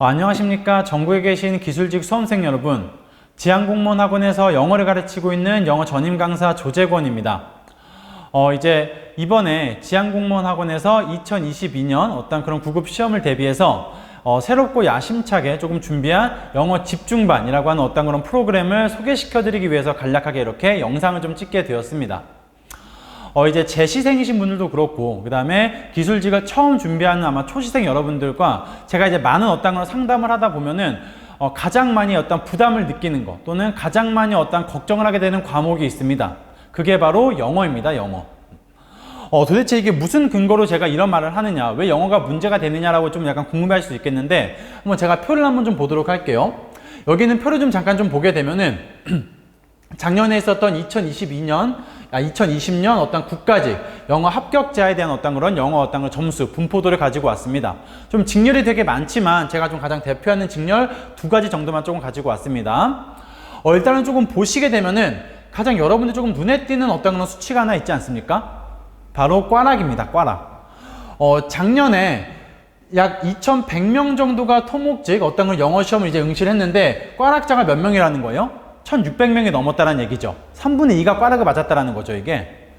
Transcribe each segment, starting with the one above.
안녕하십니까. 전국에 계신 기술직 수험생 여러분, 지향공무원학원에서 영어를 가르치고 있는 영어 전임 강사 조재권입니다. 이제 이번에 지향공무원학원에서 2022년 어떤 그런 구급 시험을 대비해서 새롭고 야심차게 조금 준비한 영어 집중반이라고 하는 어떤 그런 프로그램을 소개시켜 드리기 위해서 간략하게 이렇게 영상을 좀 찍게 되었습니다. 이제 재시생이신 분들도 그렇고, 그 다음에 기술직을 처음 준비하는 아마 초시생 여러분들과 제가 이제 많은 어떤 그런 상담을 하다 보면은 가장 많이 어떤 부담을 느끼는 것 또는 가장 많이 어떤 걱정을 하게 되는 과목이 있습니다. 그게 바로 영어입니다. 영어. 도대체 이게 무슨 근거로 제가 이런 말을 하느냐, 왜 영어가 문제가 되느냐라고 좀 약간 궁금해할 수 있겠는데, 한번 제가 표를 한번 좀 보도록 할게요. 여기는 표를 좀 잠깐 좀 보게 되면은 작년에 있었던 2020년 어떤 국가직 영어 합격자에 대한 어떤 그런 영어 어떤 그런 점수 분포도를 가지고 왔습니다. 좀 직렬이 되게 많지만 제가 좀 가장 대표하는 직렬 두 가지 정도만 조금 가지고 왔습니다. 일단은 조금 보시게 되면은 가장 여러분들 조금 눈에 띄는 어떤 그런 수치가 하나 있지 않습니까? 바로 꽈락입니다. 꽈락. 작년에 약 2,100명 정도가 토목직 어떤 그런 영어 시험을 이제 응시를 했는데 꽈락자가 몇 명이라는 거예요? 1,600명이 넘었다는 얘기죠. 3분의 2가 꽈락을 맞았다는 거죠, 이게.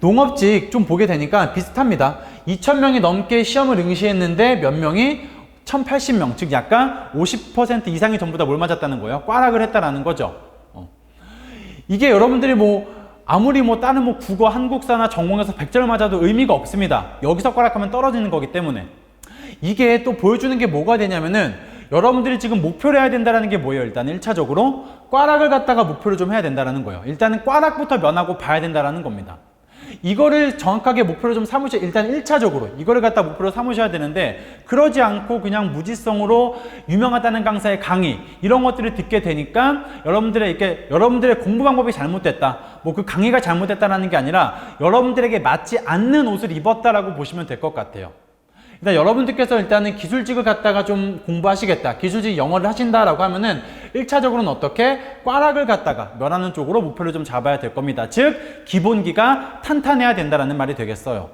농업직 좀 보게 되니까 비슷합니다. 2,000명이 넘게 시험을 응시했는데 몇 명이 1,080명, 즉 약간 50% 이상이 전부 다 뭘 맞았다는 거예요? 꽈락을 했다라는 거죠. 이게 여러분들이 아무리 다른 국어, 한국사나 전공에서 100점을 맞아도 의미가 없습니다. 여기서 꽈락하면 떨어지는 거기 때문에. 이게 또 보여주는 게 뭐가 되냐면은 여러분들이 지금 목표를 해야 된다는 게 뭐예요? 일단 1차적으로 꽈락을 갖다가 목표를 좀 해야 된다는 거예요. 일단은 꽈락부터 면하고 봐야 된다는 겁니다. 이거를 정확하게 목표를 좀 삼으셔야, 일단 1차적으로 이거를 갖다 목표로 삼으셔야 되는데, 그러지 않고 그냥 무지성으로 유명하다는 강사의 강의 이런 것들을 듣게 되니까 여러분들의 공부 방법이 잘못됐다, 그 강의가 잘못됐다라는 게 아니라 여러분들에게 맞지 않는 옷을 입었다라고 보시면 될 것 같아요. 일단 여러분들께서 일단은 기술직을 갖다가 좀 공부하시겠다, 기술직 영어를 하신다라고 하면은 1차적으로는 어떻게 꽈락을 갖다가 면하는 쪽으로 목표를 좀 잡아야 될 겁니다. 즉 기본기가 탄탄해야 된다라는 말이 되겠어요.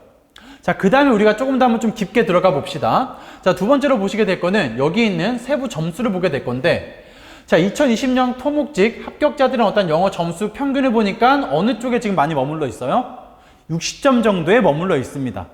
자, 그 다음에 우리가 조금 더 한번 좀 깊게 들어가 봅시다. 자, 두 번째로 보시게 될 거는 여기 있는 세부 점수를 보게 될 건데, 자, 2020년 토목직 합격자들은 어떤 영어 점수 평균을 보니까 어느 쪽에 지금 많이 머물러 있어요? 60점 정도에 머물러 있습니다.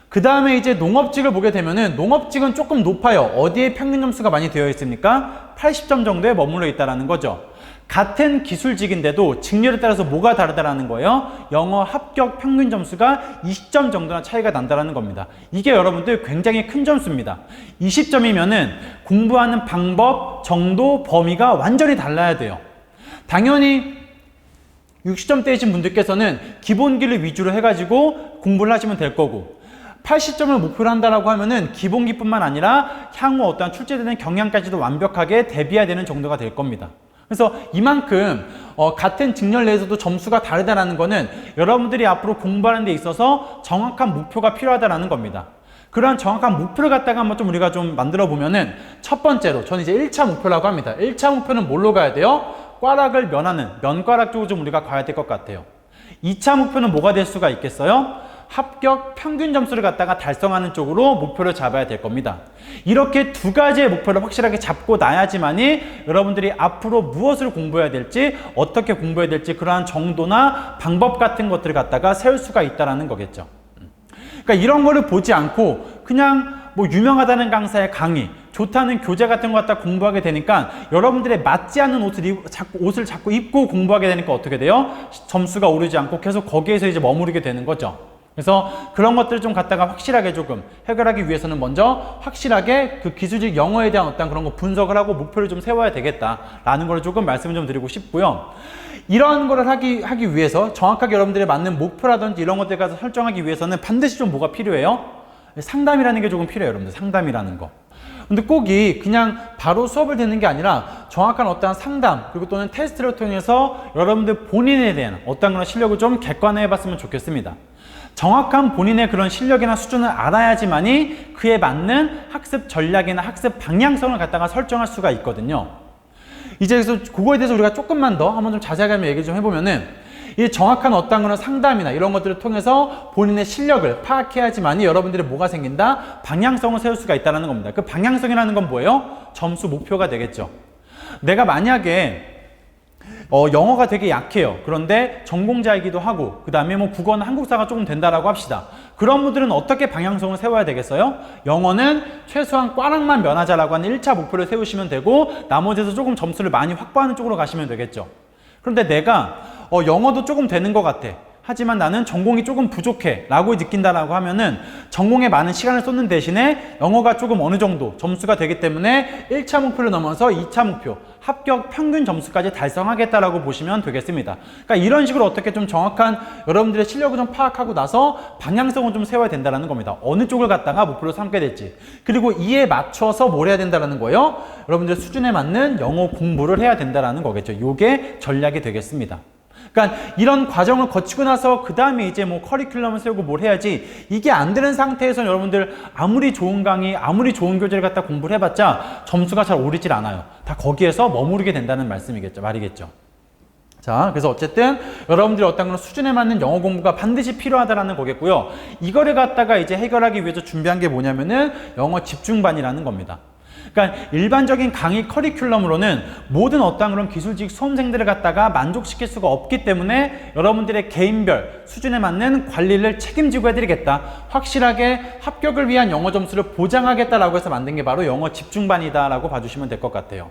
그 다음에 이제 농업직을 보게 되면은 농업직은 조금 높아요. 어디에 평균 점수가 많이 되어 있습니까? 80점 정도에 머물러 있다라는 거죠. 같은 기술직인데도 직렬에 따라서 뭐가 다르다라는 거예요? 영어 합격 평균 점수가 20점 정도나 차이가 난다라는 겁니다. 이게 여러분들 굉장히 큰 점수입니다. 20점이면은 공부하는 방법, 정도, 범위가 완전히 달라야 돼요. 당연히 60점대이신 분들께서는 기본기를 위주로 해가지고 공부를 하시면 될 거고, 80점을 목표로 한다라고 하면은 기본기뿐만 아니라 향후 어떠한 출제되는 경향까지도 완벽하게 대비해야 되는 정도가 될 겁니다. 그래서 이만큼 같은 직렬 내에서도 점수가 다르다는 거는 여러분들이 앞으로 공부하는 데 있어서 정확한 목표가 필요하다는 겁니다. 그러한 정확한 목표를 갖다가 한번 좀 우리가 좀 만들어 보면은, 첫 번째로 저는 이제 1차 목표라고 합니다. 1차 목표는 뭘로 가야 돼요? 꽈락을 면하는 면꽈락 쪽으로 좀 우리가 가야 될 것 같아요. 2차 목표는 뭐가 될 수가 있겠어요? 합격 평균 점수를 갖다가 달성하는 쪽으로 목표를 잡아야 될 겁니다. 이렇게 두 가지의 목표를 확실하게 잡고 나야지만이 여러분들이 앞으로 무엇을 공부해야 될지, 어떻게 공부해야 될지 그러한 정도나 방법 같은 것들을 갖다가 세울 수가 있다는 거겠죠. 그러니까 이런 거를 보지 않고 그냥 유명하다는 강사의 강의, 좋다는 교재 같은 거 갖다 공부하게 되니까 여러분들의 맞지 않는 옷을 자꾸 입고 공부하게 되니까 어떻게 돼요? 점수가 오르지 않고 계속 거기에서 이제 머무르게 되는 거죠. 그래서 그런 것들을 좀 갖다가 확실하게 조금 해결하기 위해서는 먼저 확실하게 그 기술직 영어에 대한 어떤 그런 거 분석을 하고 목표를 좀 세워야 되겠다라는 걸 조금 말씀을 좀 드리고 싶고요. 이러한 거를 하기 위해서 정확하게 여러분들의 맞는 목표라든지 이런 것들을 가서 설정하기 위해서는 반드시 좀 뭐가 필요해요? 상담이라는 게 조금 필요해요, 여러분들. 상담이라는 거. 근데 꼭 그냥 바로 수업을 듣는 게 아니라 정확한 어떠한 상담, 그리고 또는 테스트를 통해서 여러분들 본인에 대한 어떤 그런 실력을 좀 객관화해 봤으면 좋겠습니다. 정확한 본인의 그런 실력이나 수준을 알아야지만이 그에 맞는 학습 전략이나 학습 방향성을 갖다가 설정할 수가 있거든요. 이제 그래서 그거에 대해서 우리가 조금만 더 한번 좀 자세하게 한번 얘기 좀 해보면은, 이 정확한 어떤 그런 상담이나 이런 것들을 통해서 본인의 실력을 파악해야지만이 여러분들이 뭐가 생긴다? 방향성을 세울 수가 있다는 겁니다. 그 방향성이라는 건 뭐예요? 점수 목표가 되겠죠. 내가 만약에 영어가 되게 약해요. 그런데 전공자이기도 하고, 그 다음에 뭐 국어는 한국사가 조금 된다라고 합시다. 그런 분들은 어떻게 방향성을 세워야 되겠어요? 영어는 최소한 꽈락만 면하자라고 하는 1차 목표를 세우시면 되고, 나머지에서 조금 점수를 많이 확보하는 쪽으로 가시면 되겠죠. 그런데 내가 영어도 조금 되는 것 같아. 하지만 나는 전공이 조금 부족해 라고 느낀다라고 하면은 전공에 많은 시간을 쏟는 대신에 영어가 조금 어느 정도 점수가 되기 때문에 1차 목표를 넘어서 2차 목표, 합격 평균 점수까지 달성하겠다라고 보시면 되겠습니다. 그러니까 이런 식으로 어떻게 좀 정확한 여러분들의 실력을 좀 파악하고 나서 방향성을 좀 세워야 된다는 겁니다. 어느 쪽을 갖다가 목표로 삼게 될지. 그리고 이에 맞춰서 뭘 해야 된다는 거예요? 여러분들의 수준에 맞는 영어 공부를 해야 된다는 거겠죠. 이게 전략이 되겠습니다. 그러니까 이런 과정을 거치고 나서 그 다음에 이제 뭐 커리큘럼을 세우고 뭘 해야지, 이게 안 되는 상태에서 여러분들 아무리 좋은 강의, 아무리 좋은 교재를 갖다 공부를 해봤자 점수가 잘 오르질 않아요. 다 거기에서 머무르게 된다는 말이겠죠. 자, 그래서 어쨌든 여러분들이 어떤 그런 수준에 맞는 영어 공부가 반드시 필요하다라는 거겠고요. 이거를 갖다가 이제 해결하기 위해서 준비한 게 뭐냐면은 영어 집중반이라는 겁니다. 그러니까 일반적인 강의 커리큘럼으로는 모든 어떠한 그런 기술직 수험생들을 갖다가 만족시킬 수가 없기 때문에 여러분들의 개인별 수준에 맞는 관리를 책임지고 해드리겠다. 확실하게 합격을 위한 영어 점수를 보장하겠다라고 해서 만든 게 바로 영어 집중반이다라고 봐주시면 될 것 같아요.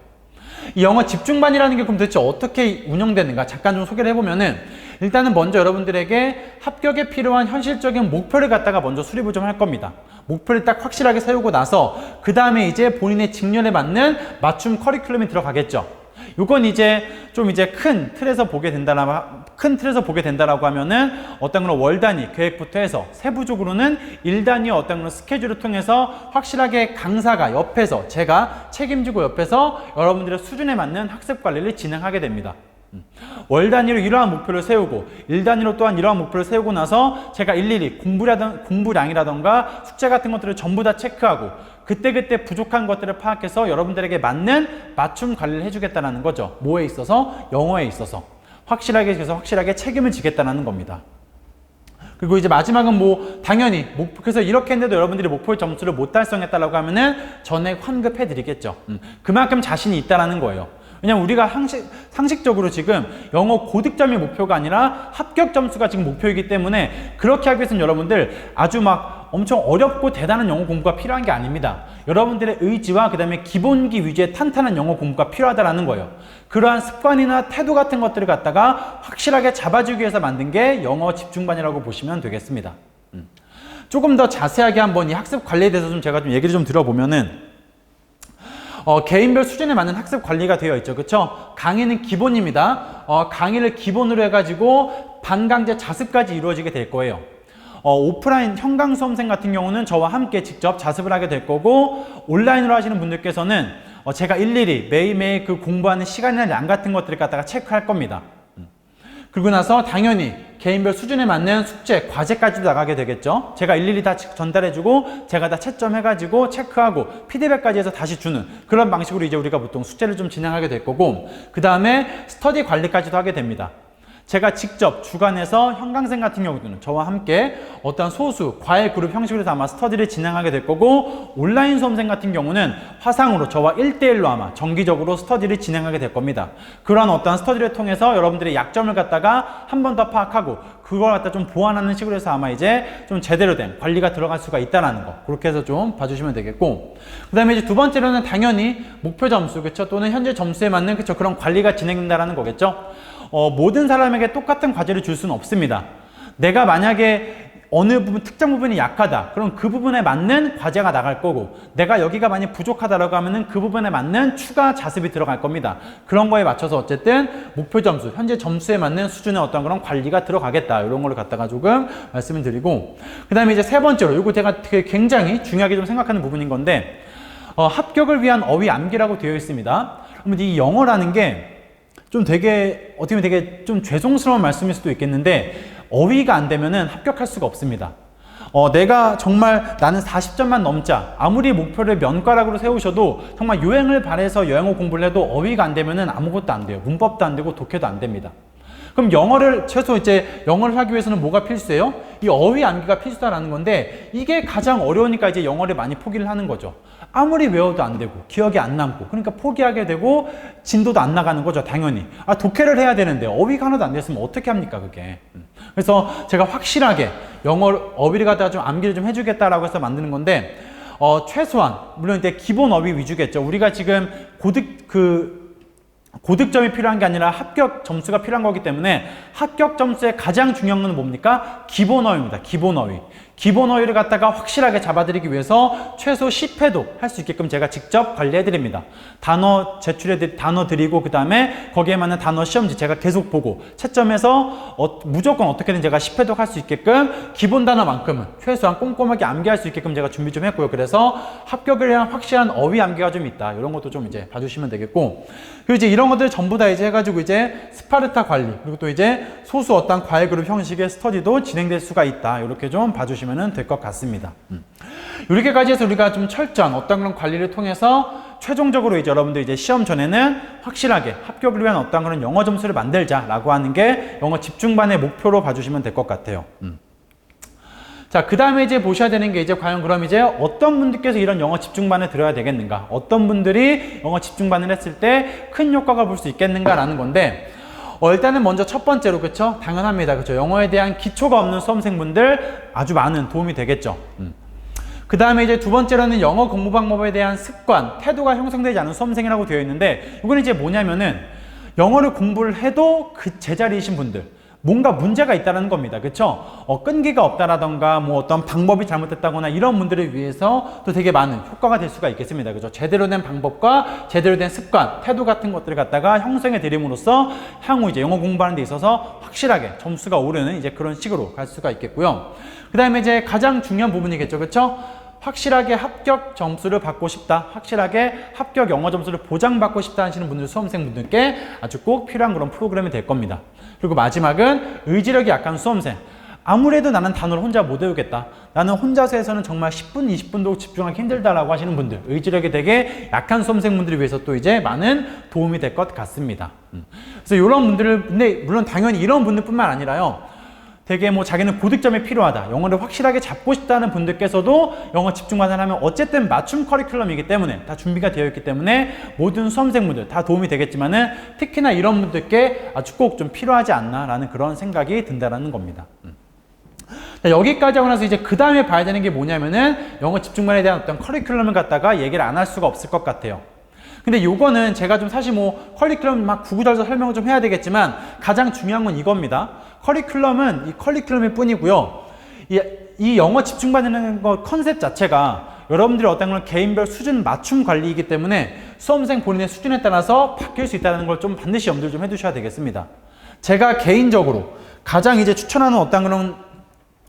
이 영어 집중반이라는 게 그럼 도대체 어떻게 운영되는가 잠깐 좀 소개를 해보면은, 일단은 먼저 여러분들에게 합격에 필요한 현실적인 목표를 갖다가 먼저 수립을 좀 할 겁니다. 목표를 딱 확실하게 세우고 나서 그 다음에 이제 본인의 직렬에 맞는 맞춤 커리큘럼이 들어가겠죠. 요건 이제 좀 큰 틀에서 보게 된다라고 하면은 어떤 그런 월 단위 계획부터 해서 세부적으로는 일 단위의 어떤 그런 스케줄을 통해서 확실하게 강사가 옆에서 제가 책임지고 옆에서 여러분들의 수준에 맞는 학습 관리를 진행하게 됩니다. 월 단위로 이러한 목표를 세우고 일 단위로 또한 이러한 목표를 세우고 나서 제가 일일이 공부량이라던가 숙제 같은 것들을 전부 다 체크하고 그때그때 부족한 것들을 파악해서 여러분들에게 맞는 맞춤 관리를 해주겠다는 거죠. 뭐에 있어서? 영어에 있어서 확실하게 책임을 지겠다는 겁니다. 그리고 이제 마지막은 당연히 그래서 이렇게 했는데도 여러분들이 목표 점수를 못 달성했다라고 하면은 전액 환급해 드리겠죠. 그만큼 자신이 있다라는 거예요. 왜냐면 우리가 상식적으로 지금 영어 고득점이 목표가 아니라 합격 점수가 지금 목표이기 때문에 그렇게 하기 위해서는 여러분들 아주 엄청 어렵고 대단한 영어 공부가 필요한 게 아닙니다. 여러분들의 의지와 그 다음에 기본기 위주의 탄탄한 영어 공부가 필요하다는 거예요. 그러한 습관이나 태도 같은 것들을 갖다가 확실하게 잡아주기 위해서 만든 게 영어 집중반이라고 보시면 되겠습니다. 조금 더 자세하게 한번 이 학습 관리에 대해서 제가 얘기를 좀 들어보면은, 개인별 수준에 맞는 학습 관리가 되어 있죠. 그쵸? 강의는 기본입니다. 강의를 기본으로 해가지고 반강제 자습까지 이루어지게 될 거예요. 오프라인 현강 수험생 같은 경우는 저와 함께 직접 자습을 하게 될 거고, 온라인으로 하시는 분들께서는 제가 일일이 매일매일 그 공부하는 시간이나 양 같은 것들을 갖다가 체크할 겁니다. 그리고 나서 당연히 개인별 수준에 맞는 숙제, 과제까지도 나가게 되겠죠. 제가 일일이 다 전달해주고 제가 다 채점해가지고 체크하고 피드백까지 해서 다시 주는 그런 방식으로 이제 우리가 보통 숙제를 좀 진행하게 될 거고, 그 다음에 스터디 관리까지도 하게 됩니다. 제가 직접 주관해서 현강생 같은 경우는 저와 함께 어떤 소수 과외 그룹 형식으로 아마 스터디를 진행하게 될 거고, 온라인 수험생 같은 경우는 화상으로 저와 1대1로 아마 정기적으로 스터디를 진행하게 될 겁니다. 그러한 어떤 스터디를 통해서 여러분들의 약점을 갖다가 한 번 더 파악하고 그걸 갖다 좀 보완하는 식으로 해서 아마 이제 좀 제대로 된 관리가 들어갈 수가 있다는 거, 그렇게 해서 좀 봐주시면 되겠고, 그 다음에 이제 두 번째로는 당연히 목표 점수, 그쵸? 또는 현재 점수에 맞는 그런 관리가 진행된다는 거겠죠. 모든 사람에게 똑같은 과제를 줄 수는 없습니다. 내가 만약에 어느 부분, 특정 부분이 약하다. 그럼 그 부분에 맞는 과제가 나갈 거고, 내가 여기가 많이 부족하다라고 하면은 그 부분에 맞는 추가 자습이 들어갈 겁니다. 그런 거에 맞춰서 어쨌든 목표 점수, 현재 점수에 맞는 수준의 어떤 그런 관리가 들어가겠다. 이런 걸 갖다가 조금 말씀을 드리고, 그 다음에 이제 세 번째로, 이거 제가 되게 굉장히 중요하게 좀 생각하는 부분인 건데, 합격을 위한 어휘 암기라고 되어 있습니다. 그러면 이 영어라는 게 좀 되게, 어떻게 보면 되게 좀 죄송스러운 말씀일 수도 있겠는데, 어휘가 안 되면은 합격할 수가 없습니다. 내가 정말 나는 40점만 넘자, 아무리 목표를 면과락으로 세우셔도 정말 요행을 발해서 영어 공부를 해도 어휘가 안 되면은 아무것도 안 돼요. 문법도 안 되고 독해도 안 됩니다. 그럼 최소 이제 영어를 하기 위해서는 뭐가 필수예요? 이 어휘 암기가 필수다라는 건데, 이게 가장 어려우니까 이제 영어를 많이 포기를 하는 거죠. 아무리 외워도 안 되고 기억이 안 남고, 그러니까 포기하게 되고 진도도 안 나가는 거죠, 당연히. 독해를 해야 되는데 어휘가 하나도 안 됐으면 어떻게 합니까, 그게. 그래서 제가 확실하게 영어 어휘를 갖다가 좀 암기를 좀 해주겠다라고 해서 만드는 건데, 최소한 물론 이제 기본 어휘 위주겠죠. 우리가 지금 고득점이 필요한 게 아니라 합격 점수가 필요한 거기 때문에, 합격 점수의 가장 중요한 건 뭡니까? 기본 어휘입니다. 기본 어휘. 기본 어휘를 갖다가 확실하게 잡아드리기 위해서 최소 10회도 할 수 있게끔 제가 직접 관리해드립니다. 단어 단어 드리고, 그 다음에 거기에 맞는 단어 시험지 제가 계속 보고 채점해서 무조건 어떻게든 제가 10회도 할 수 있게끔 기본 단어만큼은 최소한 꼼꼼하게 암기할 수 있게끔 제가 준비 좀 했고요. 그래서 합격을 위한 확실한 어휘 암기가 좀 있다. 이런 것도 좀 이제 봐주시면 되겠고, 그리고 이제 이런 것들 전부 다 이제 해가지고 이제 스파르타 관리, 그리고 또 이제 소수 어떤 과외 그룹 형식의 스터디도 진행될 수가 있다. 이렇게 좀 봐주시면 될 것 같습니다. 이렇게까지 해서 우리가 좀 철저한 어떤 그런 관리를 통해서 최종적으로 이제 여러분들 이제 시험 전에는 확실하게 합격을 위한 어떤 그런 영어 점수를 만들자라고 하는 게 영어 집중반의 목표로 봐주시면 될 것 같아요. 자, 그 다음에 이제 보셔야 되는 게 이제 과연 그럼 이제 어떤 분들께서 이런 영어 집중반을 들어야 되겠는가? 어떤 분들이 영어 집중반을 했을 때 큰 효과가 볼 수 있겠는가라는 건데, 일단은 먼저 첫 번째로, 그쵸? 당연합니다. 그쵸? 영어에 대한 기초가 없는 수험생분들 아주 많은 도움이 되겠죠. 그 다음에 이제 두 번째로는 영어 공부 방법에 대한 습관, 태도가 형성되지 않은 수험생이라고 되어 있는데, 이건 이제 뭐냐면은 영어를 공부를 해도 그 제자리이신 분들, 뭔가 문제가 있다는 겁니다. 그쵸? 끈기가 없다라던가 뭐 어떤 방법이 잘못됐다거나 이런 분들을 위해서 또 되게 많은 효과가 될 수가 있겠습니다. 그죠? 제대로 된 방법과 제대로 된 습관, 태도 같은 것들을 갖다가 형성해 드림으로써 향후 이제 영어 공부하는 데 있어서 확실하게 점수가 오르는 이제 그런 식으로 갈 수가 있겠고요. 그 다음에 이제 가장 중요한 부분이겠죠. 그쵸? 확실하게 합격 점수를 받고 싶다, 확실하게 합격 영어 점수를 보장받고 싶다 하시는 분들, 수험생분들께 아주 꼭 필요한 그런 프로그램이 될 겁니다. 그리고 마지막은 의지력이 약한 수험생. 아무래도 나는 단어를 혼자 못 외우겠다, 나는 혼자서 해서는 정말 10분, 20분도 집중하기 힘들다라고 하시는 분들, 의지력이 되게 약한 수험생분들을 위해서 또 이제 많은 도움이 될 것 같습니다. 그래서 이런 분들을, 근데 물론 당연히 이런 분들뿐만 아니라요, 되게 뭐 자기는 고득점이 필요하다, 영어를 확실하게 잡고 싶다는 분들께서도 영어 집중반을 하면 어쨌든 맞춤 커리큘럼이기 때문에 다 준비가 되어 있기 때문에 모든 수험생분들 다 도움이 되겠지만은 특히나 이런 분들께 아주 꼭 좀 필요하지 않나라는 그런 생각이 든다라는 겁니다. 자, 여기까지 하고 나서 이제 그 다음에 봐야 되는 게 뭐냐면은 영어 집중반에 대한 어떤 커리큘럼을 갖다가 얘기를 안 할 수가 없을 것 같아요. 근데 요거는 제가 좀 사실 뭐 커리큘럼 막 구구절절 설명을 좀 해야 되겠지만 가장 중요한 건 이겁니다. 커리큘럼은 이 커리큘럼일 뿐이고요. 이 영어 집중반이라는 거 컨셉 자체가 여러분들이 어떤 그런 개인별 수준 맞춤 관리이기 때문에 수험생 본인의 수준에 따라서 바뀔 수 있다는 걸 좀 반드시 염두를 좀 해두셔야 되겠습니다. 제가 개인적으로 가장 이제 추천하는 어떤 그런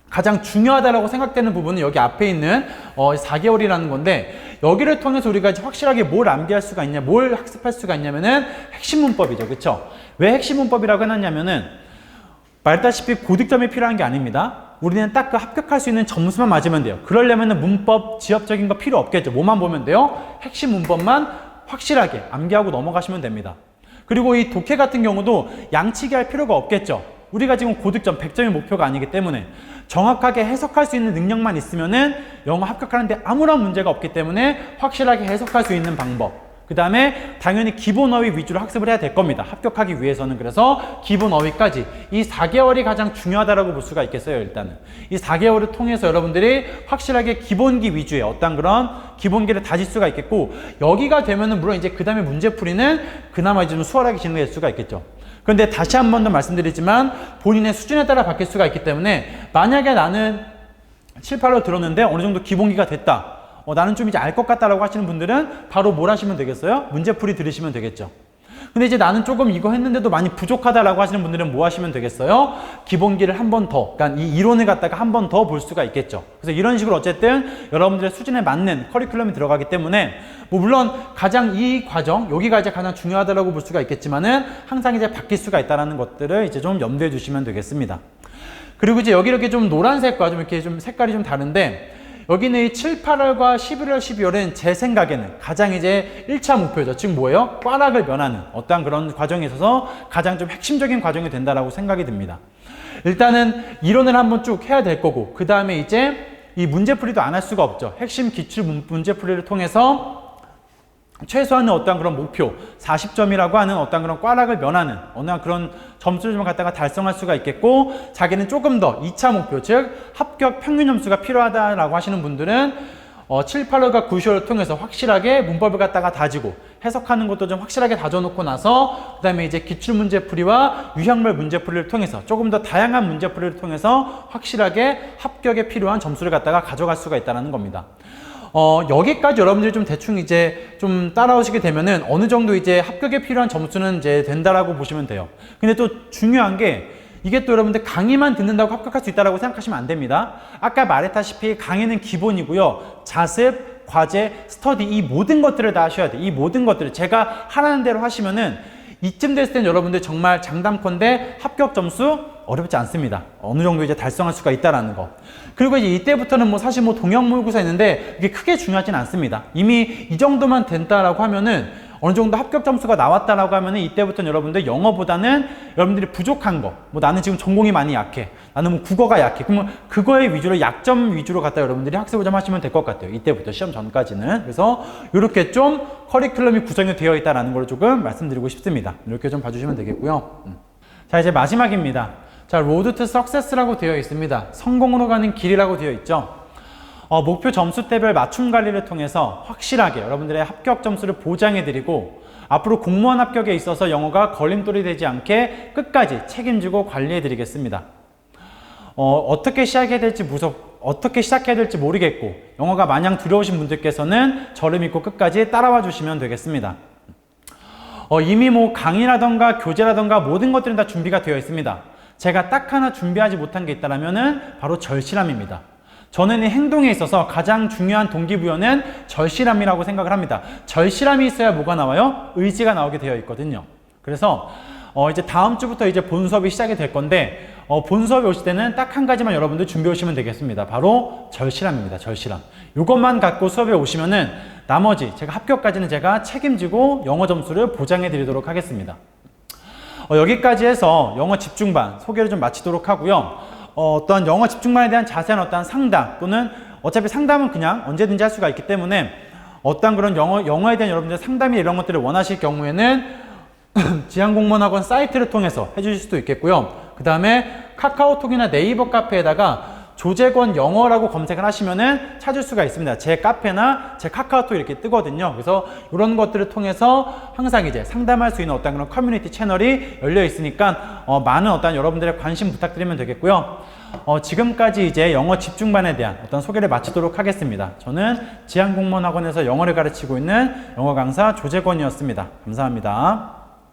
가장 중요하다고 생각되는 부분은 여기 앞에 있는 4개월이라는 건데, 여기를 통해서 우리가 이제 확실하게 뭘 암기할 수가 있냐, 뭘 학습할 수가 있냐면은 핵심 문법이죠. 그쵸? 왜 핵심 문법이라고 해놨냐면은 말했다시피 고득점이 필요한 게 아닙니다. 우리는 딱 그 합격할 수 있는 점수만 맞으면 돼요. 그러려면은 문법, 지엽적인 거 필요 없겠죠. 뭐만 보면 돼요? 핵심 문법만 확실하게 암기하고 넘어가시면 됩니다. 그리고 이 독해 같은 경우도 양치기 할 필요가 없겠죠. 우리가 지금 고득점 100점이 목표가 아니기 때문에 정확하게 해석할 수 있는 능력만 있으면은 영어 합격하는데 아무런 문제가 없기 때문에 확실하게 해석할 수 있는 방법, 그 다음에 당연히 기본 어휘 위주로 학습을 해야 될 겁니다. 합격하기 위해서는. 그래서 기본 어휘까지 이 4개월이 가장 중요하다고 볼 수가 있겠어요. 일단은 이 4개월을 통해서 여러분들이 확실하게 기본기 위주의 어떤 그런 기본기를 다질 수가 있겠고, 여기가 되면은 물론 이제 그 다음에 문제풀이는 그나마 이제 좀 수월하게 진행될 수가 있겠죠. 그런데 다시 한 번 더 말씀드리지만 본인의 수준에 따라 바뀔 수가 있기 때문에, 만약에 나는 7, 8로 들었는데 어느 정도 기본기가 됐다, 나는 좀 이제 알 것 같다라고 하시는 분들은 바로 뭘 하시면 되겠어요? 문제풀이 들으시면 되겠죠. 근데 이제 나는 조금 이거 했는데도 많이 부족하다라고 하시는 분들은 뭐 하시면 되겠어요? 기본기를 한 번 더, 그러니까 이 이론을 갖다가 한 번 더 볼 수가 있겠죠. 그래서 이런 식으로 어쨌든 여러분들의 수준에 맞는 커리큘럼이 들어가기 때문에, 뭐 물론 가장 이 과정, 여기가 이제 가장 중요하다라고 볼 수가 있겠지만은 항상 이제 바뀔 수가 있다라는 것들을 이제 좀 염두해 주시면 되겠습니다. 그리고 이제 여기 이렇게 좀 노란색과 좀 이렇게 좀 색깔이 좀 다른데, 여기는 이 7, 8월과 11월, 12월은 제 생각에는 가장 이제 1차 목표죠. 즉 뭐예요? 꽈락을 면하는 어떠한 그런 과정에 있어서 가장 좀 핵심적인 과정이 된다라고 생각이 듭니다. 일단은 이론을 한번 쭉 해야 될 거고, 그 다음에 이제 이 문제풀이도 안 할 수가 없죠. 핵심 기출 문제풀이를 통해서 최소한의 어떠한 그런 목표, 40점이라고 하는 어떠한 그런 꽈락을 면하는 어느 그런 점수를 좀 갖다가 달성할 수가 있겠고, 자기는 조금 더 2차 목표, 즉 합격 평균 점수가 필요하다라고 하시는 분들은 7, 8월과 9, 10월을 통해서 확실하게 문법을 갖다가 다지고 해석하는 것도 좀 확실하게 다져놓고 나서 그 다음에 이제 기출문제풀이와 유형별 문제풀이를 통해서 조금 더 다양한 문제풀이를 통해서 확실하게 합격에 필요한 점수를 갖다가 가져갈 수가 있다는 겁니다. 여기까지 여러분들이 좀 대충 이제 좀 따라오시게 되면은 어느 정도 이제 합격에 필요한 점수는 이제 된다라고 보시면 돼요. 근데 또 중요한 게 이게 또 여러분들 강의만 듣는다고 합격할 수 있다라고 생각하시면 안 됩니다. 아까 말했다시피 강의는 기본이고요. 자습, 과제, 스터디 이 모든 것들을 다 하셔야 돼요. 이 모든 것들을 제가 하라는 대로 하시면은 이쯤 됐을 땐 여러분들 정말 장담컨대 합격 점수 어렵지 않습니다. 어느 정도 이제 달성할 수가 있다라는 거. 그리고 이제 이때부터는 뭐 사실 뭐 동형 모의고사 있는데 이게 크게 중요하진 않습니다. 이미 이 정도만 된다라고 하면은 어느 정도 합격 점수가 나왔다라고 하면은 이때부터는 여러분들 영어보다는 여러분들이 부족한 거, 뭐 나는 지금 전공이 많이 약해, 나는 뭐 국어가 약해, 그러면 그거에 위주로 약점 위주로 갖다 여러분들이 학습을 좀 하시면 될 것 같아요. 이때부터 시험 전까지는. 그래서 이렇게 좀 커리큘럼이 구성이 되어 있다라는 걸 조금 말씀드리고 싶습니다. 이렇게 좀 봐주시면 되겠고요. 자, 이제 마지막입니다. 자, 로드 투 석세스라고 되어 있습니다. 성공으로 가는 길이라고 되어 있죠. 목표 점수대별 맞춤 관리를 통해서 확실하게 여러분들의 합격 점수를 보장해드리고 앞으로 공무원 합격에 있어서 영어가 걸림돌이 되지 않게 끝까지 책임지고 관리해드리겠습니다. 어떻게 시작해야 될지 모르겠고 영어가 마냥 두려우신 분들께서는 저를 믿고 끝까지 따라와 주시면 되겠습니다. 이미 뭐 강의라던가 교재라던가 모든 것들은 다 준비가 되어 있습니다. 제가 딱 하나 준비하지 못한 게 있다면 바로 절실함입니다. 저는 이 행동에 있어서 가장 중요한 동기부여는 절실함이라고 생각을 합니다. 절실함이 있어야 뭐가 나와요? 의지가 나오게 되어 있거든요. 그래서 이제 다음 주부터 이제 본 수업이 시작이 될 건데 본 수업이 오실 때는 딱 한 가지만 여러분들 준비해 오시면 되겠습니다. 바로 절실함입니다. 절실함. 이것만 갖고 수업에 오시면은 나머지 제가 합격까지는 제가 책임지고 영어 점수를 보장해 드리도록 하겠습니다. 여기까지 해서 영어 집중반 소개를 좀 마치도록 하고요. 어떤 영어 집중반에 대한 자세한 어떤 상담 또는 어차피 상담은 그냥 언제든지 할 수가 있기 때문에 어떤 그런 영어에 대한 여러분들 상담이 이런 것들을 원하실 경우에는 지향공무원학원 사이트를 통해서 해주실 수도 있겠고요. 그 다음에 카카오톡이나 네이버 카페에다가 조재권 영어라고 검색을 하시면은 찾을 수가 있습니다. 제 카페나 제 카카오톡 이렇게 뜨거든요. 그래서 이런 것들을 통해서 항상 이제 상담할 수 있는 어떤 그런 커뮤니티 채널이 열려 있으니까 많은 어떤 여러분들의 관심 부탁드리면 되겠고요. 지금까지 이제 영어 집중반에 대한 어떤 소개를 마치도록 하겠습니다. 저는 지향공무원학원에서 영어를 가르치고 있는 영어 강사 조재권이었습니다. 감사합니다.